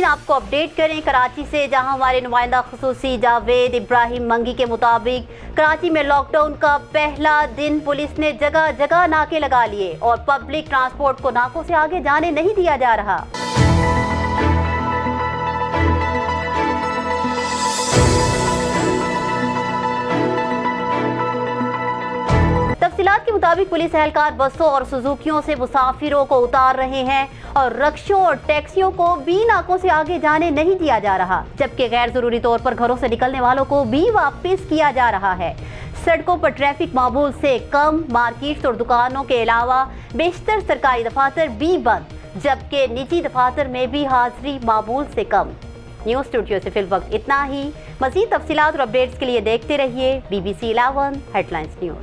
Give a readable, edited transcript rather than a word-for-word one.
नाज़रीन, आपको अपडेट करें कराची से, जहां हमारे नुमाइंदा खुसूसी जावेद इब्राहिम मंगी के मुताबिक कराची में लॉकडाउन का पहला दिन पुलिस ने जगह जगह नाके लगा लिए और पब्लिक ट्रांसपोर्ट को नाकों से आगे जाने नहीं दिया जा रहा। तफसीलात के मुताबिक पुलिस एहलकार बसों और सुजुकियों से मुसाफिरों को उतार रहे हैं और रक्षों और टैक्सियों को भी नाकों से आगे जाने नहीं दिया जा रहा, जबकि गैर जरूरी तौर पर घरों से निकलने वालों को भी वापस किया जा रहा है। सड़कों पर ट्रैफिक मामूल से कम, मार्केट्स और दुकानों के अलावा बेशतर सरकारी दफातर भी बंद, जबकि निजी दफातर में भी हाजिरी मामूल से कम। न्यूज़ स्टूडियो से फिल वक्त इतना ही। मज़ीद तफसीलात और अपडेट्स के लिए देखते रहिए BBC 11 हेडलाइंस न्यूज़।